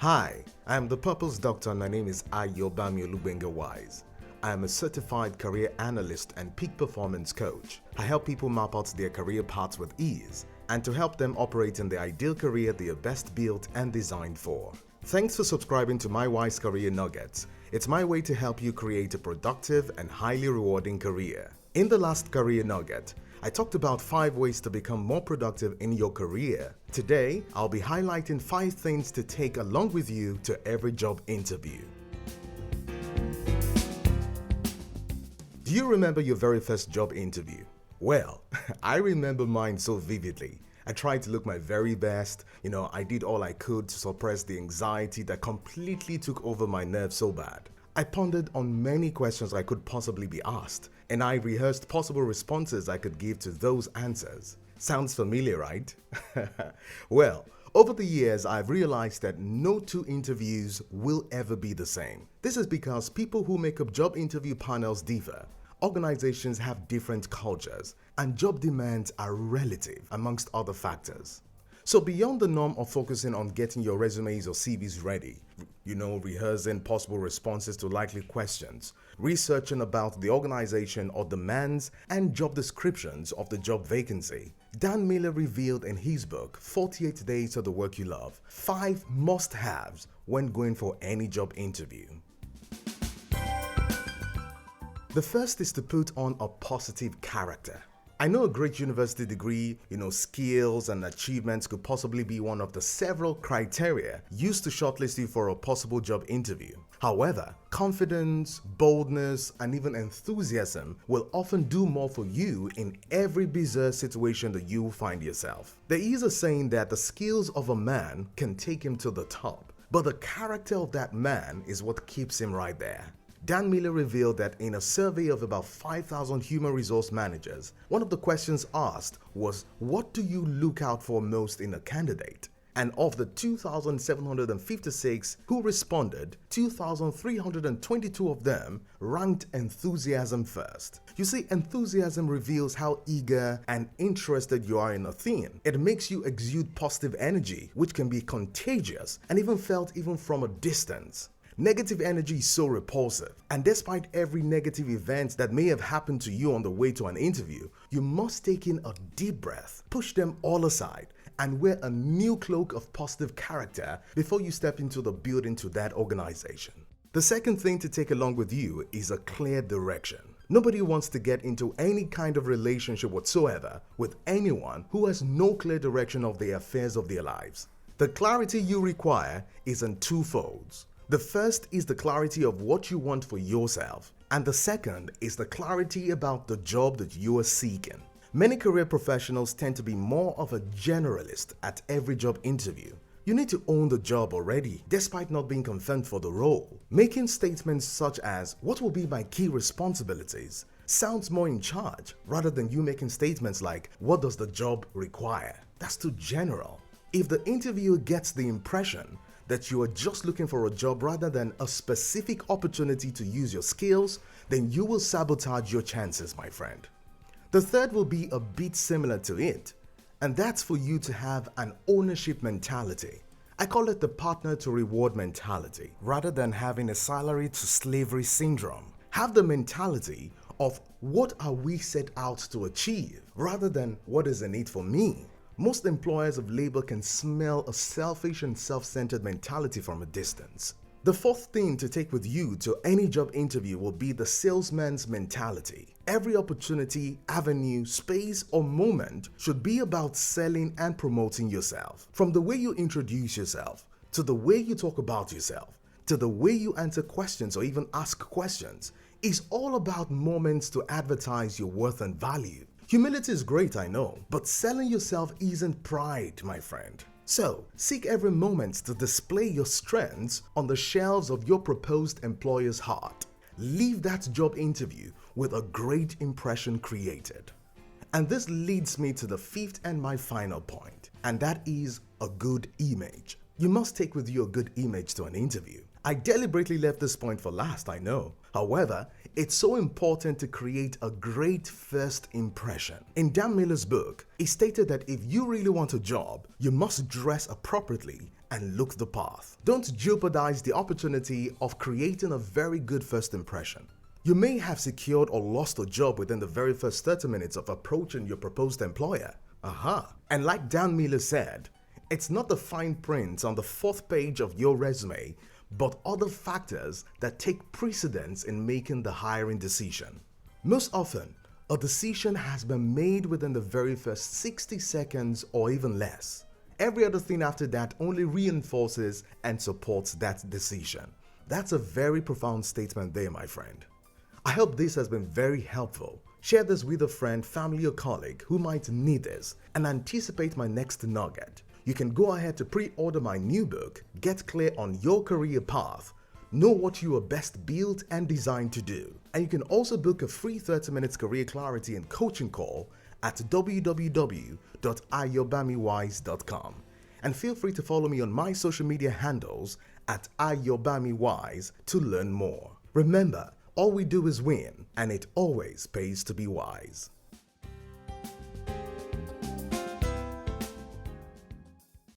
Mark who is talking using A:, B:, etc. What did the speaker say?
A: Hi, I am the Purpose Doctor and my name is Olugbenga-wyse. I am a certified career analyst and peak performance coach. I help people map out their career paths with ease and to help them operate in the ideal career they are best built and designed for. Thanks for subscribing to my Wise Career Nuggets. It's my way to help you create a productive and highly rewarding career. In the last Career Nugget, I talked about 5 ways to become more productive in your career. Today, I'll be highlighting 5 things to take along with you to every job interview. Do you remember your very first job interview? Well, I remember mine so vividly. I tried to look my very best. I did all I could to suppress the anxiety that completely took over my nerves so bad. I pondered on many questions I could possibly be asked, and I rehearsed possible responses I could give to those answers. Sounds familiar, right? Well, over the years, I've realized that no 2 interviews will ever be the same. This is because people who make up job interview panels differ. Organizations have different cultures, and job demands are relative, amongst other factors. So beyond the norm of focusing on getting your resumes or CVs ready, rehearsing possible responses to likely questions, researching about the organization or demands and job descriptions of the job vacancy, Dan Miller revealed in his book, 48 Days to the Work You Love, 5 must-haves when going for any job interview. The first is to put on a positive character. I know a great university degree, skills and achievements could possibly be one of the several criteria used to shortlist you for a possible job interview. However, confidence, boldness, and even enthusiasm will often do more for you in every bizarre situation that you find yourself. There is a saying that the skills of a man can take him to the top, but the character of that man is what keeps him right there. Dan Miller revealed that in a survey of about 5,000 human resource managers, one of the questions asked was, what do you look out for most in a candidate? And of the 2,756 who responded, 2,322 of them ranked enthusiasm first. You see, enthusiasm reveals how eager and interested you are in a thing. It makes you exude positive energy, which can be contagious and even felt even from a distance. Negative energy is so repulsive, and despite every negative event that may have happened to you on the way to an interview, you must take in a deep breath, push them all aside, and wear a new cloak of positive character before you step into the building to that organization. The second thing to take along with you is a clear direction. Nobody wants to get into any kind of relationship whatsoever with anyone who has no clear direction of the affairs of their lives. The clarity you require is in 2 folds. The first is the clarity of what you want for yourself, and the second is the clarity about the job that you are seeking. Many career professionals tend to be more of a generalist at every job interview. You need to own the job already, despite not being confirmed for the role. Making statements such as, "What will be my key responsibilities?" sounds more in charge, rather than you making statements like, "What does the job require?" That's too general. If the interviewer gets the impression that you are just looking for a job rather than a specific opportunity to use your skills, then you will sabotage your chances, my friend. The third will be a bit similar to it, and that's for you to have an ownership mentality. I call it the partner to reward mentality. Rather than having a salary to slavery syndrome, have the mentality of what are we set out to achieve rather than what is in it for me. Most employers of labor can smell a selfish and self-centered mentality from a distance. The fourth thing to take with you to any job interview will be the salesman's mentality. Every opportunity, avenue, space, or moment should be about selling and promoting yourself. From the way you introduce yourself, to the way you talk about yourself, to the way you answer questions or even ask questions, is all about moments to advertise your worth and value. Humility is great, I know, but selling yourself isn't pride, my friend. So, seek every moment to display your strengths on the shelves of your proposed employer's heart. Leave that job interview with a great impression created. And this leads me to the 5th and my final point, and that is a good image. You must take with you a good image to an interview. I deliberately left this point for last, I know. However, it's so important to create a great first impression. In Dan Miller's book, he stated that if you really want a job, you must dress appropriately and look the part. Don't jeopardize the opportunity of creating a very good first impression. You may have secured or lost a job within the very first 30 minutes of approaching your proposed employer. And like Dan Miller said, it's not the fine print on the fourth page of your resume, but other factors that take precedence in making the hiring decision. Most often, a decision has been made within the very first 60 seconds or even less. Every other thing after that only reinforces and supports that decision. That's a very profound statement there, my friend. I hope this has been very helpful. Share this with a friend, family, or colleague who might need this and anticipate my next nugget. You can go ahead to pre-order my new book, Get Clear on Your Career Path. Know what you are best built and designed to do. And you can also book a free 30 minutes career clarity and coaching call at www.ayobamiwise.com. And feel free to follow me on my social media handles at ayobamiwise to learn more. Remember, all we do is win, and it always pays to be wise.